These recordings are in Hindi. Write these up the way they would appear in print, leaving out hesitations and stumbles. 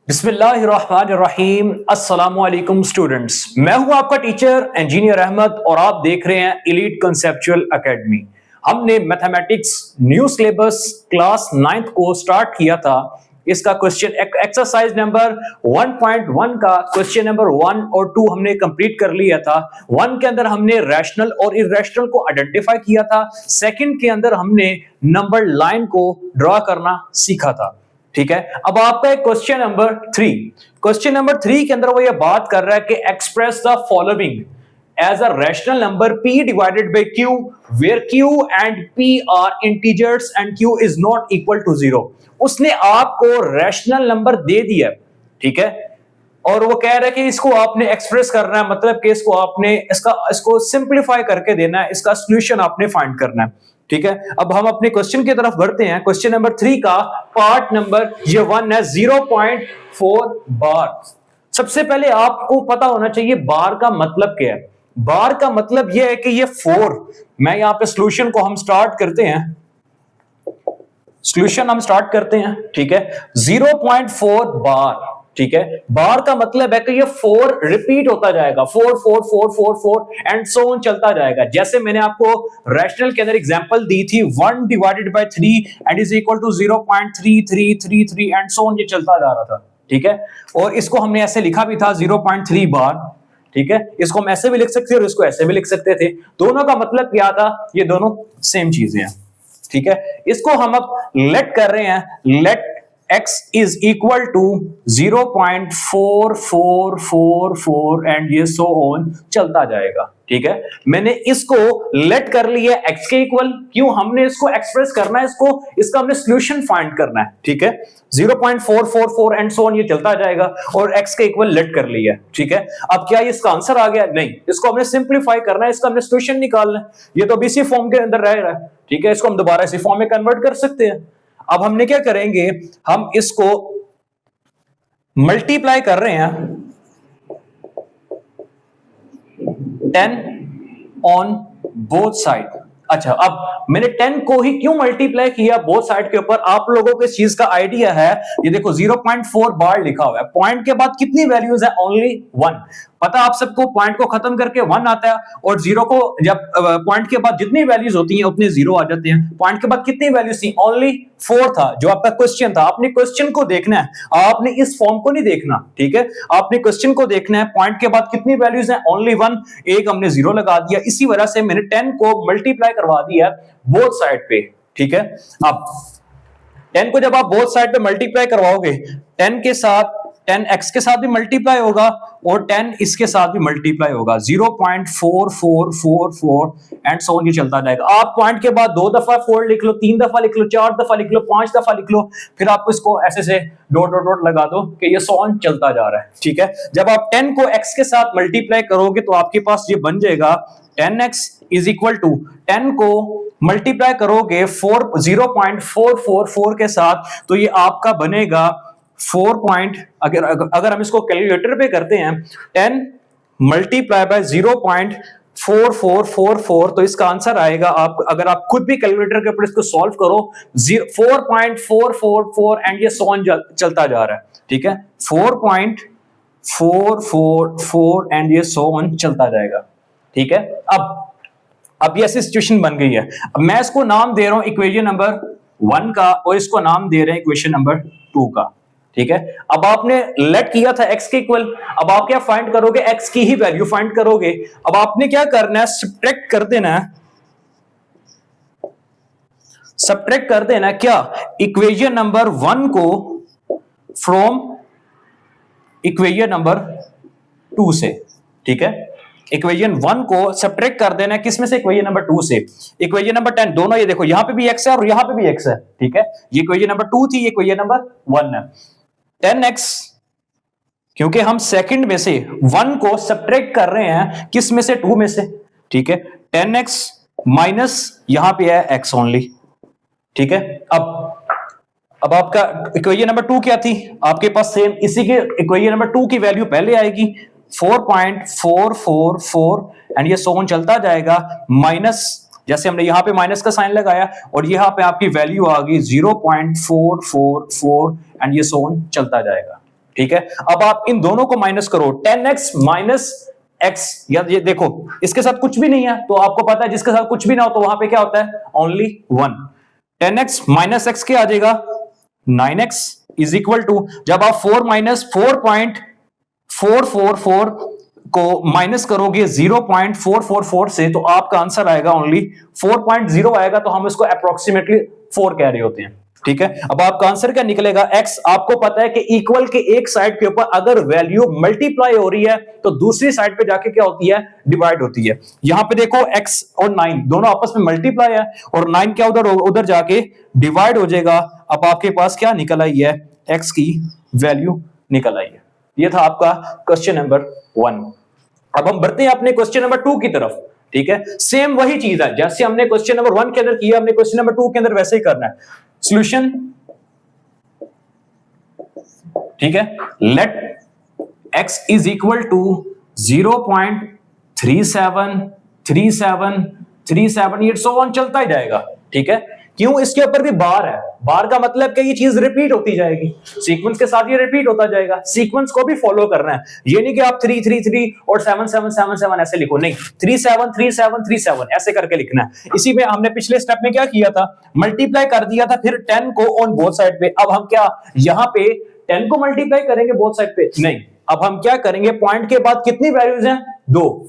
बिस्मिल्लाहिर्रहमानिर्रहीम। अस्सलामु अलैकुम स्टूडेंट्स, मैं हूं आपका टीचर इंजीनियर अहमद और आप देख रहे हैं एलीट कंसेप्चुअल एकेडमी। हमने mathematics new syllabus class 9th को स्टार्ट किया था। इसका क्वेश्चन एक्सरसाइज नंबर 1.1 का क्वेश्चन नंबर 1 और 2 हमने कंप्लीट कर लिया था। 1 के अंदर हमने रैशनल और इर्रेशनल को आइडेंटिफाई किया था। सेकंड के अंदर हमने नंबर लाइन को ड्रॉ करना सीखा था। ठीक है, अब आपका एक क्वेश्चन नंबर 3। क्वेश्चन नंबर 3 के अंदर वो ये बात कर रहा है कि express the following as a rational number p divided by q where q and p are integers and q is not equal to 0। उसने आपको रैशनल नंबर दे दिया, ठीक है, और वो कह रहा है कि इसको आपने एक्सप्रेस करना है, मतलब कि इसको आपने इसको सिंपलीफाई करके देना है, इसका सॉल्यूशन आपने फाइंड करना है। ठीक है, अब हम अपने क्वेश्चन की तरफ बढ़ते हैं। क्वेश्चन नंबर 3 का पार्ट नंबर ये 1 है 0.4 बार। सबसे पहले आपको पता होना चाहिए बार का मतलब क्या है। बार का मतलब यह है कि ये 4, मैं यहां पे सॉल्यूशन को हम स्टार्ट करते हैं, सॉल्यूशन हम स्टार्ट करते हैं, ठीक है। 0.4 बार, ठीक है। बार का मतलब है कि ये 4 रिपीट होता जाएगा, 4 4 4 4 4 एंड सो ऑन चलता जाएगा। जैसे मैंने आपको रैशनल के अंदर एग्जांपल दी थी 1 divided by 3 and is equal to 0.3333 and so on, ये चलता जा रहा था, ठीक है। और इसको हमने ऐसे लिखा भी था 0.3 बार, ठीक है। इसको हम ऐसे भी लिख सकते थे और इसको ऐसे भी लिख सकते थे। दोनों का मतलब क्या था, ये दोनों सेम चीजें हैं, ठीक है। इसको हम अब लेट कर रहे हैं, let x is equal to 0.4444 and ये सो ऑन चलता जाएगा, ठीक है। मैंने इसको लेट कर लिया x के इक्वल, क्यों, हमने इसको एक्सप्रेस करना है, इसका हमने सॉल्यूशन फाइंड करना है, ठीक है। 0.444 एंड सो ऑन ये चलता जाएगा और x के इक्वल लेट कर लिया, ठीक है। अब क्या इसका आंसर आ गया? नहीं, इसको हमने सिंपलीफाई करना है, इसका हमने सॉल्यूशन निकालना है। ये तो अभी इसी फॉर्म के अंदर रह रहा है, ठीक है। इसको हम दोबारा इसी फॉर्म में कन्वर्ट कर सकते हैं। अब हमने क्या करेंगे, हम इसको मल्टीप्लाई कर रहे हैं 10 ऑन बोथ साइड। अच्छा, अब मैंने 10 को ही क्यों मल्टीप्लाई किया बोथ साइड के ऊपर, आप लोगों को इस चीज का आइडिया है। ये देखो 0.4 बार लिखा हुआ है, पॉइंट के बाद कितनी वैल्यूज है? ओनली 1। पता आप सबको, पॉइंट को खत्म करके 1 आता है और जीरो को जब पॉइंट के बाद जितनी वैल्यूज होती हैं उतने जीरो आ जाते हैं। पॉइंट के बाद कितनी वैल्यूज थी? ओनली 4 था, जो आपका क्वेश्चन था। आपने क्वेश्चन को देखना है, आपने इस फॉर्म को नहीं देखना, ठीक है। आपने क्वेश्चन को देखना है, पॉइंट के बाद कितनी वैल्यूज हैं? ओनली 1। एक हमने जीरो लगा दिया, इसी वजह से मैंने 10 को मल्टीप्लाई करवा दिया बोथ साइड पे, ठीक है। अब 10 को जब आप बोथ साइड पे मल्टीप्लाई करवाओगे, 10 के साथ 10x के साथ भी मल्टीप्लाई होगा और 10 इसके साथ भी मल्टीप्लाई होगा, 0.4444 एंड सो ऑन ये चलता जाएगा। आप पॉइंट के बाद 2 दफा 4 लिख लो, 3 दफा लिख लो, 4 दफा लिख लो, 5 दफा लिख लो, फिर आप इसको ऐसे से डॉट डॉट डॉट लगा दो कि ये सो ऑन चलता जा रहा है, ठीक है। जब आप 10 को x के साथ मल्टीप्लाई करोगे तो आपके पास ये बन जाएगा 10x इज इक्वल टू 10 को मल्टीप्लाई करोगे 0.444 के साथ तो ये आपका बनेगा 4 अगर हम इसको कैलकुलेटर पे करते हैं 10 मल्टीप्लाई बाय 0.4444 तो इसका आंसर आएगा, आप अगर आप खुद भी कैलकुलेटर के ऊपर इसको सॉल्व करो 4.444 एंड ये सो ऑन चलता जा रहा है, ठीक है। 4.444 एंड ये सो ऑन चलता जाएगा, ठीक है। अब ये ऐसी सिचुएशन बन गई है। अब मैं इसको नाम दे रहा हूं इक्वेशन नंबर 1 का और इसको नाम दे रहे हैं इक्वेशन नंबर 2 का, ठीक है। अब आपने लेट किया था x के इक्वल, अब आप क्या फाइंड करोगे? x की ही वैल्यू फाइंड करोगे। अब आपने क्या करना है? सब्ट्रैक्ट कर देना है, सब्ट्रैक्ट कर देना है क्या? इक्वेशन नंबर 1 को फ्रॉम इक्वेशन नंबर 2 से, ठीक है। इक्वेशन 1 को सब्ट्रैक्ट कर देना है किसमें से? इक्वेशन नंबर 2 से। इक्वेशन नंबर 10 दोनों, ये देखो यहां पे भी x है और यहां पे भी x है, ठीक है। ये इक्वेशन नंबर 2 थी, ये इक्वेशन नंबर 1 है। 10x, क्योंकि हम सेकंड में से 1 को सब्ट्रैक्ट कर रहे हैं किस में से? 2 में से, ठीक है। 10x माइनस यहां पे है x ओनली, ठीक है। अब आपका इक्वेशन नंबर 2 क्या थी? आपके पास सेम इसी के इक्वेशन नंबर 2 की वैल्यू पहले आएगी 4.444 एंड ये सो ऑन चलता जाएगा, माइनस जैसे हमने यहां पे माइनस का साइन लगाया और यहां पे आपकी वैल्यू आ गई 0.444 एंड ये सो ऑन चलता जाएगा, ठीक है, अब आप इन दोनों को माइनस करो, 10x माइनस x, या ये देखो इसके साथ कुछ भी नहीं है तो आपको पता है जिसके साथ कुछ भी ना हो तो वहां पे क्या होता है, ओनली 1। 10x माइनस x क्या आ जाएगा, 9x इज इक्वल टू, जब आप 4 माइनस 4.444 को माइनस करोगे 0.444 से तो आपका आंसर आएगा ओनली 4.0 आएगा, तो हम इसको अप्रोक्सीमेटली 4 कह रहे होते हैं। ठीक है, अब आपका आंसर क्या निकलेगा, x। आपको पता है कि इक्वल के एक साइड के ऊपर अगर वैल्यू मल्टीप्लाई हो रही है तो दूसरी साइड पे जाके क्या होती है, डिवाइड होती है। यहां पे देखो x और 9 दोनों आपस में मल्टीप्लाई है और 9 क्या उधर जाके डिवाइड हो जाएगा। अब आपके पास क्या निकल आई है, x की वैल्यू निकल आई है। ये था आपका क्वेश्चन नंबर 1। अब हम बढ़ते हैं अपने क्वेश्चन नंबर 2 की तरफ। ठीक है, सेम वही चीज है जैसे हमने क्वेश्चन नंबर 1 के अंदर किया, हमने क्वेश्चन नंबर 2 के अंदर वैसे ही करना है। सॉल्यूशन, ठीक है, let x is equal to 0.373737, ये सो ऑन चलता ही जाएगा। ठीक है, क्यों, इसके ऊपर भी बार है, बार का मतलब कि ये चीज रिपीट होती जाएगी, सीक्वेंस के साथ ये रिपीट होता जाएगा। सीक्वेंस को भी फॉलो करना है, ये नहीं कि आप 333 और 7777 ऐसे लिखो, नहीं, 373737 ऐसे करके लिखना है। इसी में हमने पिछले स्टेप में क्या किया था, मल्टीप्लाई कर दिया था, फिर 10 को ऑन बोथ साइड पे। अब हम क्या यहां पे 10 को मल्टीप्लाई करेंगे बोथ साइड पे, नहीं, अब हम क्या करेंगे, पॉइंट के बाद कितनी वैल्यूज हैं, 2,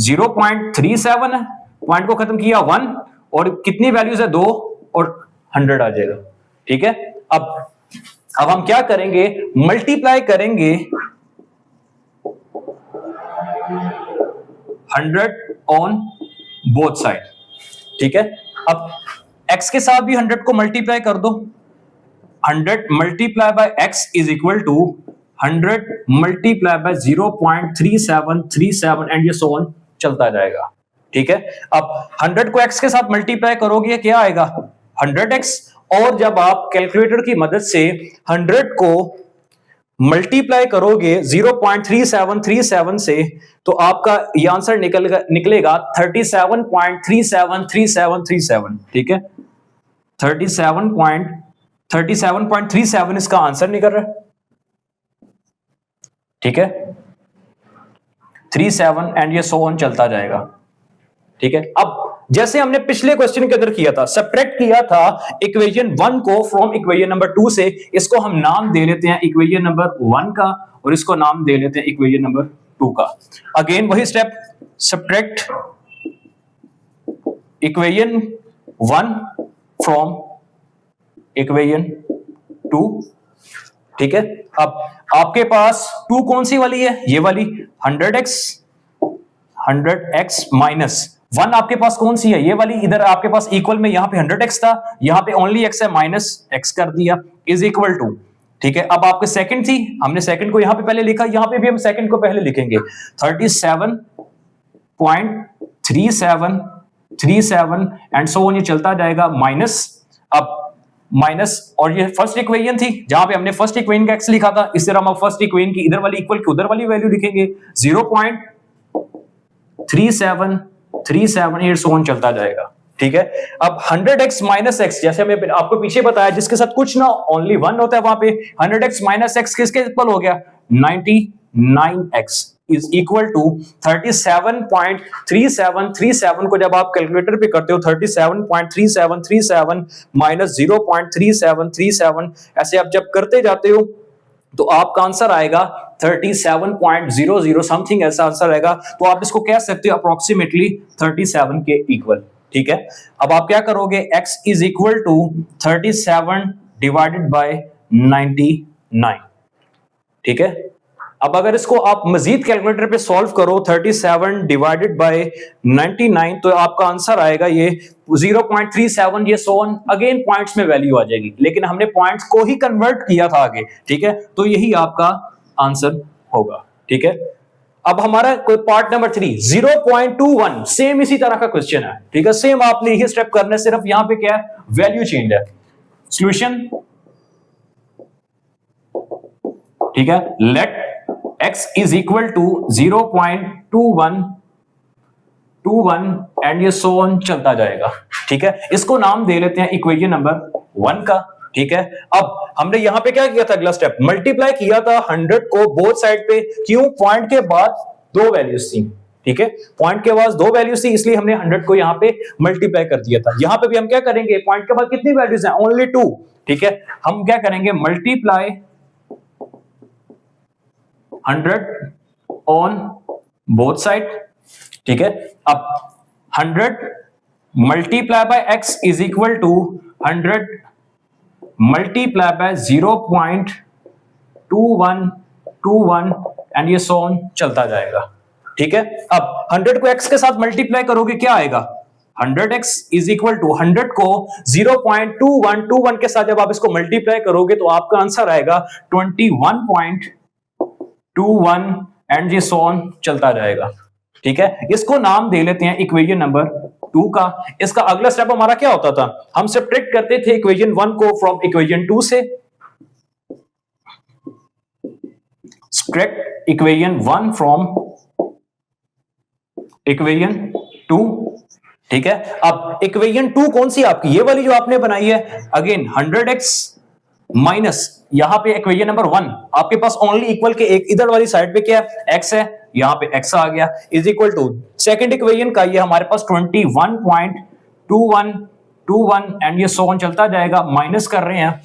0.37 है, पॉइंट को खत्म किया 1, और कितनी वैल्यूज है, 2 और 100 आ जाएगा। ठीक है, अब हम क्या करेंगे, मल्टीप्लाई करेंगे 100 ऑन बोथ साइड। ठीक है, अब x के साथ भी 100 को मल्टीप्लाई कर दो, 100 multiply by x is equal to 100 multiply by 0.3737 and ये सो ऑन चलता जाएगा। ठीक है, अब 100 को x के साथ मल्टीप्लाई करोगे क्या आएगा, 100x, और जब आप कैलकुलेटर की मदद से 100 को मल्टीप्लाई करोगे 0.3737 से तो आपका ये आंसर निकलेगा 37.373737। ठीक है, 37.37 इसका आंसर निकल रहा है। ठीक है, 37 एंड ये सो ऑन चलता जाएगा। ठीक है, अब जैसे हमने पिछले क्वेश्चन के अंदर किया था, सब्ट्रैक्ट किया था इक्वेशन 1 को फ्रॉम इक्वेशन नंबर 2 से, इसको हम नाम दे लेते हैं इक्वेशन नंबर 1 का और इसको नाम दे लेते हैं इक्वेशन नंबर 2 का। अगेन वही step, subtract equation 1 from equation 2। ठीक है, अब आपके पास 2 कौन सी वाली है, ये वाली 100x माइनस 1 आपके पास कौन सी है, ये वाली, इधर आपके पास इक्वल में यहां पे 100x था, यहां पे ओनली x है, माइनस x कर दिया इज इक्वल टू। ठीक है, अब आपके सेकंड थी, हमने सेकंड को यहां पे पहले लिखा, यहां पे भी हम सेकंड को पहले लिखेंगे, 37.3737 एंड सो ऑन, ये चलता जाएगा माइनस। अब माइनस, और ये फर्स्ट इक्वेशन थी जहां पे हमने फर्स्ट इक्वेशन का x लिखा था, इस तरह हम फर्स्ट इक्वेशन की इधर वाली इक्वल की उधर वाली वैल्यू लिखेंगे, 0.3737 ये सो ऑन चलता जाएगा। ठीक है, अब 100x माइनस x, जैसे हमें आपको पीछे बताया, जिसके साथ कुछ ना ओनली 1 होता है वहां पे, 100x माइनस x किसके इक्वल हो गया, 99x इज इक्वल टू 37.3737 को जब आप कैलकुलेटर पे करते हो 37.3737 माइनस 0.3737 ऐसे आप जब करते जाते हो तो आपका आंसर आएगा 37.00 समथिंग, ऐसा आंसर आएगा। तो आप इसको कह सकते हो अप्रोक्सीमेटली 37 के इक्वल। ठीक है, अब आप क्या करोगे, x is equal to 37 divided by 99। ठीक है, अब अगर इसको आप मजीद कैलकुलेटर पे सॉल्व करो 37 डिवाइडेड बाय 99 तो आपका आंसर आएगा ये 0.37, ये सो ऑन, अगेन पॉइंट्स में वैल्यू आ जाएगी, लेकिन हमने पॉइंट्स को ही कन्वर्ट किया था आगे। ठीक है, तो यही आपका आंसर होगा। ठीक है, अब हमारा कोई पार्ट नंबर 3 0.21, सेम इसी तरह का क्वेश्चन है। ठीक है, सेम आपने यही स्टेप करना है, सिर्फ यहां पे क्या है, वैल्यू चेंज है। सॉल्यूशन, ठीक है, let x is equal to 0.21 and ये सो ऑन चलता जाएगा। ठीक है, इसको नाम दे लेते हैं इक्वेशन नंबर 1 का। ठीक है, अब हमने यहां पे क्या किया था, अगला स्टेप मल्टीप्लाई किया था 100 को बोथ साइड पे, क्यों, पॉइंट के बाद दो वैल्यूज थी, ठीक है, पॉइंट के बाद दो वैल्यूज थी, इसलिए हमने 100 को यहां पे मल्टीप्लाई कर दिया था। यहां पे भी हम क्या करेंगे, पॉइंट के बाद कितनी वैल्यूज हैं, ओनली 2, ठीक है, हम क्या करेंगे, मल्टीप्लाई 100 ऑन बोथ साइड, ठीक है, अब 100 multiply by x is equal to 100 multiply by 0.2121 and ये सो ऑन चलता जाएगा, ठीक है। अब 100 को x के साथ मल्टीप्लाई करोगे क्या आएगा, 100x इज इक्वल टू 100 को 0.2121 के साथ जब आप इसको मल्टीप्लाई करोगे तो आपका आंसर आएगा 21.21 एंड ये सो ऑन चलता जाएगा, ठीक है। इसको नाम दे लेते हैं इक्वेशन नंबर 2 का। इसका अगला स्टेप हमारा क्या होता था, हम सब्ट्रैक्ट करते थे इक्वेशन 1 को फ्रॉम इक्वेशन 2 से, सब्ट्रैक्ट इक्वेशन 1 फ्रॉम इक्वेशन 2, ठीक है। अब इक्वेशन 2 कौन सी आपकी, ये वाली जो आपने बनाई है, अगेन 100x माइनस यहां पे इक्वेशन नंबर 1 आपके पास ओनली इक्वल के एक इधर वाली साइड पे क्या है, x है, यहां पे x आ गया, is equal to second equation का ये हमारे पास 21.2121 एंड ये सो ऑन चलता जाएगा, माइनस कर रहे हैं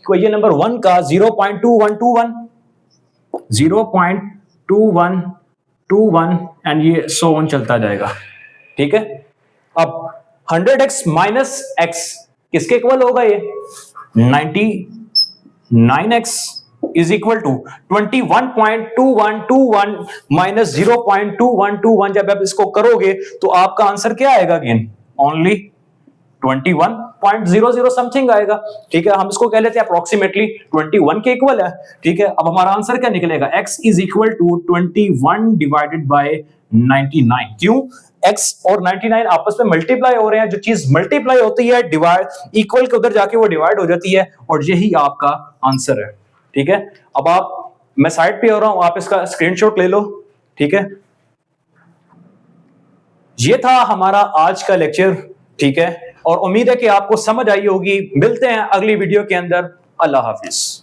इक्वेशन नंबर 1 का 0.2121 एंड ये सो ऑन चलता जाएगा, ठीक है। अब 100x माइनस x किसके इक्वल होगा, ये 99x is equal to 21.2121 minus 0.2121, जब आप इसको करोगे तो आपका आंसर क्या आएगा, अगेन ओनली 21.00 समथिंग आएगा, ठीक है। हम इसको कह लेते हैं अप्रोक्सीमेटली 21 के इक्वल है, ठीक है। अब हमारा आंसर क्या निकलेगा, x is equal to 21 divided by 99, क्यों, x और 99 आपस में मल्टीप्लाई हो रहे हैं, जो चीज मल्टीप्लाई होती है डिवाइड इक्वल के उधर जाके वो डिवाइड हो जाती है, और यही आपका आंसर है, ठीक है। अब मैं साइड पे हो रहा हूं, आप इसका स्क्रीनशॉट ले लो, ठीक है। ये था हमारा आज का लेक्चर, ठीक है, और उम्मीद है कि आपको समझ आई होगी। मिलते हैं अगली वीडियो के अंदर, अल्लाह हाफिज।